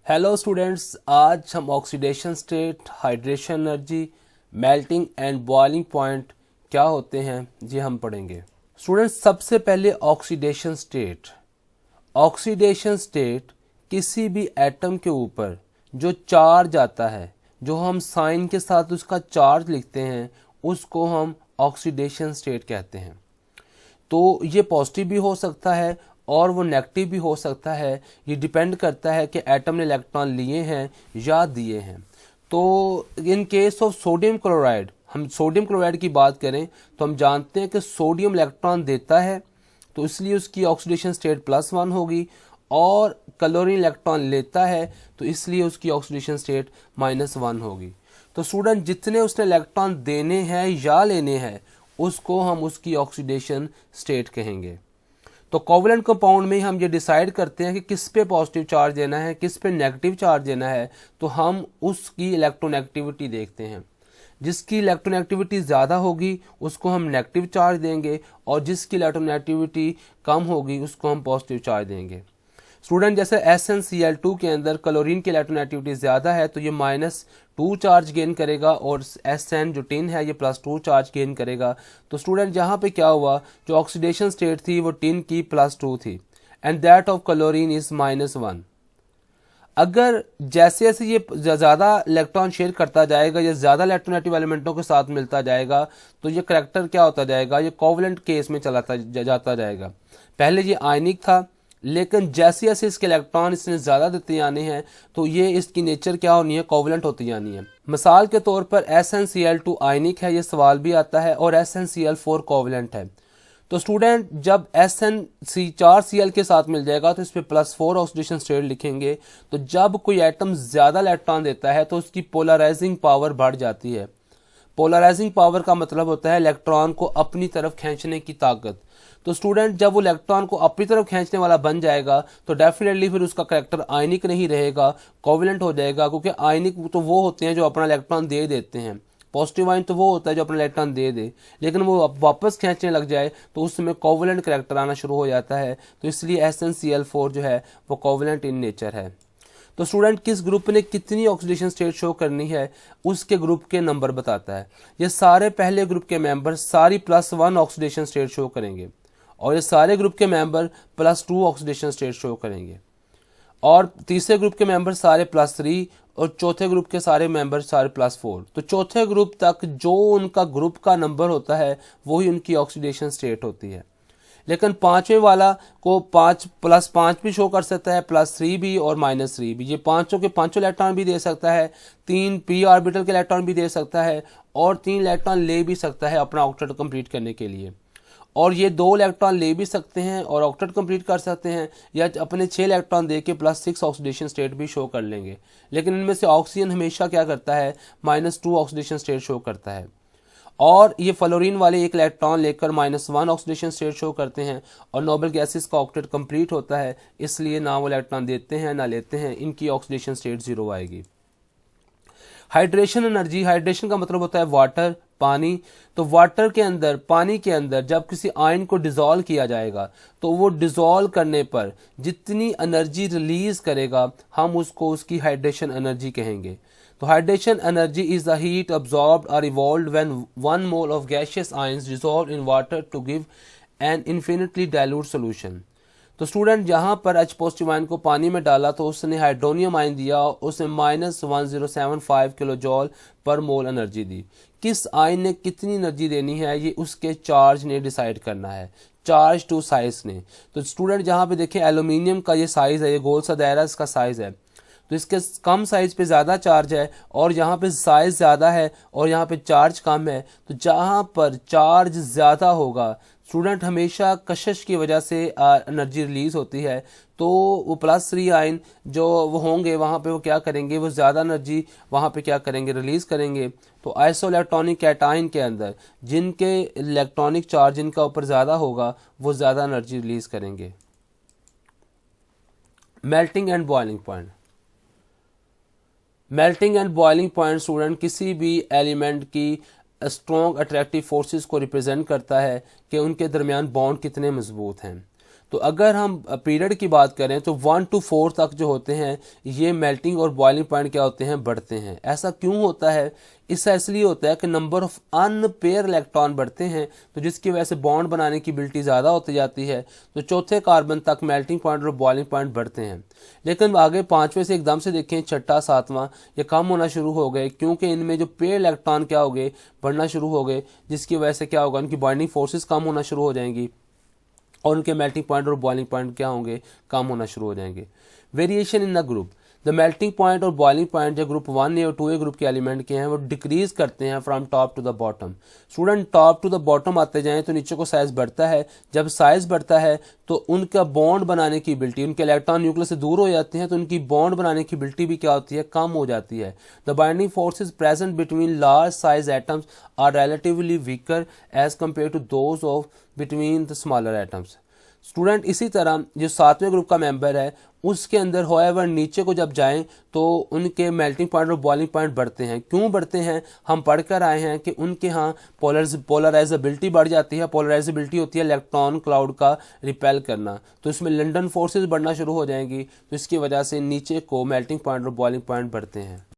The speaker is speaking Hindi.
हेलो स्टूडेंट्स, आज हम oxidation state, hydration energy, melting and boiling point क्या होते हैं ये हम पढ़ेंगे। स्टूडेंट्स, सबसे पहले ऑक्सीडेशन स्टेट। ऑक्सीडेशन स्टेट किसी भी एटम के ऊपर जो चार्ज आता है, जो हम साइन के साथ उसका चार्ज लिखते हैं, उसको हम ऑक्सीडेशन स्टेट कहते हैं। तो ये पॉजिटिव भी हो सकता है और वो नेगेटिव भी हो सकता है। ये डिपेंड करता है कि एटम ने इलेक्ट्रॉन लिए हैं या दिए हैं। तो in case of sodium chloride, हम सोडियम क्लोराइड की बात करें तो हम जानते हैं कि सोडियम इलेक्ट्रॉन देता है, तो इसलिए उसकी ऑक्सीडेशन स्टेट +1 होगी, और क्लोरीन इलेक्ट्रॉन लेता है तो इसलिए उसकी ऑक्सीडेशन स्टेट -1 होगी। तो स्टूडेंट, जितने उसने इलेक्ट्रॉन देने हैं या लेने हैं उसको हम उसकी ऑक्सीडेशन स्टेट कहेंगे। तो कोवलेंट कंपाउंड में हम ये डिसाइड करते हैं कि किस पे पॉजिटिव चार्ज देना है, किस पे नेगेटिव चार्ज देना है। तो हम उसकी इलेक्ट्रोनेगेटिविटी देखते हैं। जिसकी इलेक्ट्रोनेगेटिविटी ज़्यादा होगी उसको हम नेगेटिव चार्ज देंगे, और जिसकी इलेक्ट्रोनेगेटिविटी कम होगी उसको हम पॉजिटिव चार्ज देंगे। स्टूडेंट, जैसे SnCl2 के अंदर क्लोरीन की इलेक्ट्रोनेगेटिविटी ज़्यादा है तो ये -2 चार्ज गेन करेगा, और Sn जो टिन है ये +2 चार्ज गेन करेगा। तो स्टूडेंट, यहाँ पे क्या हुआ, जो ऑक्सीडेशन स्टेट थी वो टिन की +2 थी, and that of chlorine is -1। अगर जैसे जैसे ये ज़्यादा इलेक्ट्रॉन शेयर करता जाएगा या ज़्यादा इलेक्ट्रोनेगेटिव एलिमेंटों के साथ मिलता जाएगा तो ये करैक्टर क्या होता जाएगा, ये कोवलेंट केस में चलाता जाता जाएगा। पहले ये आयनिक था, लेकिन जैसे जैसे इसके इलेक्ट्रॉन इसने ज़्यादा देते जाने हैं तो ये इसकी नेचर क्या होनी है, कोवलेंट होती जानी है। मिसाल के तौर पर SnCl2 आयनिक है, ये सवाल भी आता है, और SnCl4 कोवलेंट है। तो स्टूडेंट, जब SnC4Cl के साथ मिल जाएगा तो इस पर +4 ऑक्सीडेशन स्टेट लिखेंगे। तो जब कोई एटम ज़्यादा इलेक्ट्रॉन देता है तो उसकी पोलराइजिंग पावर बढ़ जाती है। पोलराइजिंग पावर का मतलब होता है इलेक्ट्रॉन को अपनी तरफ खींचने की ताकत। तो स्टूडेंट, जब वो इलेक्ट्रॉन को अपनी तरफ खींचने वाला बन जाएगा तो डेफिनेटली फिर उसका करैक्टर आयनिक नहीं रहेगा, कोवलेंट हो जाएगा। क्योंकि आयनिक तो वो होते हैं जो अपना इलेक्ट्रॉन दे देते हैं, पॉजिटिव आयन तो वो होता है जो अपना इलेक्ट्रॉन दे दे, लेकिन वो वापस खींचने लग जाए तो उस समय कोवलेंट करैक्टर आना शुरू हो जाता है। तो इसलिए SnCl4 जो है वो कोवलेंट इन नेचर है। तो स्टूडेंट, किस ग्रुप ने कितनी ऑक्सीडेशन स्टेट शो करनी है उसके ग्रुप के नंबर बताता है। ये सारे पहले ग्रुप के मेंबर सारी +1 ऑक्सीडेशन स्टेट शो करेंगे, और ये सारे ग्रुप के मेंबर +2 ऑक्सीडेशन स्टेट शो करेंगे, और तीसरे ग्रुप के मेंबर सारे +3, और चौथे ग्रुप के सारे मेंबर सारे +4। तो चौथे ग्रुप तक जो उनका ग्रुप का नंबर होता है वही उनकी ऑक्सीडेशन स्टेट होती है। लेकिन पांचवें वाला को 5 +5 भी शो कर सकता है, +3 भी और -3 भी। ये पांचों के पांचों इलेक्ट्रॉन भी दे सकता है, 3 p ऑर्बिटल के इलेक्ट्रॉन भी दे सकता है, और 3 इलेक्ट्रॉन ले भी सकता है अपना ऑक्टेट कंप्लीट करने के लिए। और ये 2 इलेक्ट्रॉन ले भी सकते हैं और ऑक्टेट कंप्लीट कर सकते हैं, या अपने 6 इलेक्ट्रॉन दे के +6 ऑक्सीडेशन स्टेट भी शो कर लेंगे। लेकिन इनमें से ऑक्सीजन हमेशा क्या करता है, -2 ऑक्सीडेशन स्टेट शो करता है। और ये फ्लोरीन वाले 1 इलेक्ट्रॉन लेकर -1 ऑक्सीडेशन स्टेट शो करते हैं, और नोबल गैसेस का ऑक्टेट कंप्लीट होता है, इसलिए ना वो इलेक्ट्रॉन देते हैं ना लेते हैं, इनकी ऑक्सीडेशन स्टेट 0 आएगी। हाइड्रेशन एनर्जी, हाइड्रेशन का मतलब होता है वाटर, पानी। तो वाटर के अंदर, पानी के अंदर जब किसी आयन को डिसॉल्व किया जाएगा तो वो डिसॉल्व करने पर जितनी एनर्जी रिलीज करेगा हम उसको उसकी हाइड्रेशन एनर्जी कहेंगे। तो hydration energy is the heat absorbed और evolved when 1 mole of gaseous ions dissolve in water to give an infinitely dilute solution. तो स्टूडेंट, जहां पर H पॉजिटिव आयन को पानी में डाला तो उसने हाइड्रोनियम आयन दिया, उसने -1075 किलो जॉल पर मोल एनर्जी दी। किस आयन ने कितनी एनर्जी देनी है ये उसके चार्ज ने डिसाइड करना है, चार्ज टू साइज ने। तो स्टूडेंट, जहां पे देखें एल्यूमिनियम का ये साइज है, ये गोल सा दायरा इसका साइज है, तो इसके कम साइज पे ज़्यादा चार्ज है, और यहाँ पे साइज ज़्यादा है और यहाँ पे चार्ज कम है। तो जहाँ पर चार्ज ज़्यादा होगा स्टूडेंट, हमेशा कशिश की वजह से एनर्जी रिलीज होती है। तो वो +3 आयन जो वो होंगे वहाँ पे वो क्या करेंगे, वो ज़्यादा एनर्जी वहाँ पे क्या करेंगे, रिलीज करेंगे। तो आइसो इलेक्ट्रॉनिक कैटायन के अंदर जिनके इलेक्ट्रॉनिक चार्ज इनका ऊपर ज़्यादा होगा वो ज़्यादा एनर्जी रिलीज करेंगे। Melting and boiling point. Melting and boiling point student किसी भी एलिमेंट की स्ट्रॉन्ग अट्रैक्टिव फोर्सेस को रिप्रेजेंट करता है कि उनके दरमियान बॉन्ड कितने मजबूत हैं। तो अगर हम पीरियड की बात करें तो 1 to 4 तक जो होते हैं ये मेल्टिंग और बॉइलिंग पॉइंट क्या होते हैं, बढ़ते हैं। ऐसा क्यों होता है? इससे इसलिए होता है कि नंबर ऑफ अनपेयर इलेक्ट्रॉन बढ़ते हैं, तो जिसकी वजह से बॉन्ड बनाने की एबिलिटी ज़्यादा होती जाती है, तो चौथे कार्बन तक मेल्टिंग पॉइंट और बॉइलिंग पॉइंट बढ़ते हैं। लेकिन आगे पांचवें से एकदम से देखें छठा सातवां ये कम होना शुरू हो गए, क्योंकि इनमें जो पेयर इलेक्ट्रॉन क्या हो गए, बढ़ना शुरू हो गए, जिसकी वजह से क्या होगा, उनकी बाइंडिंग फोर्सेस कम होना शुरू हो जाएंगी और उनके मेल्टिंग पॉइंट और बॉइलिंग पॉइंट क्या होंगे, कम होना शुरू हो जाएंगे। Variation in the group, the melting point और बॉइलिंग पॉइंट जो ग्रुप 1A और 2A ग्रुप के एलिमेंट के हैं वो डिक्रीज करते हैं from top to the bottom. Student top to the bottom आते जाएं तो नीचे को साइज बढ़ता है, जब साइज बढ़ता है तो उनका बॉन्ड बनाने की एबिलिटी, उनके इलेक्ट्रॉन न्यूक्लियस से दूर हो जाते हैं तो उनकी बॉन्ड बनाने की एबिलिटी भी क्या होती है, कम हो जाती है। The binding forces present between large size atoms are relatively weaker as compare to those of between the smaller atoms. Student इसी तरह जो सातवें ग्रुप का मेंबर है उसके अंदर होएवर नीचे को जब जाएं तो उनके मेल्टिंग पॉइंट और बॉइलिंग पॉइंट बढ़ते हैं। क्यों बढ़ते हैं? हम पढ़कर आए हैं कि उनके यहाँ पोलराइजेबिलिटी बढ़ जाती है। पोलराइजेबिलिटी होती है इलेक्ट्रॉन क्लाउड का रिपेल करना, तो इसमें लंडन फोर्सेस बढ़ना शुरू हो जाएंगी, तो इसकी वजह से नीचे को मेल्टिंग पॉइंट और बॉइलिंग पॉइंट बढ़ते हैं।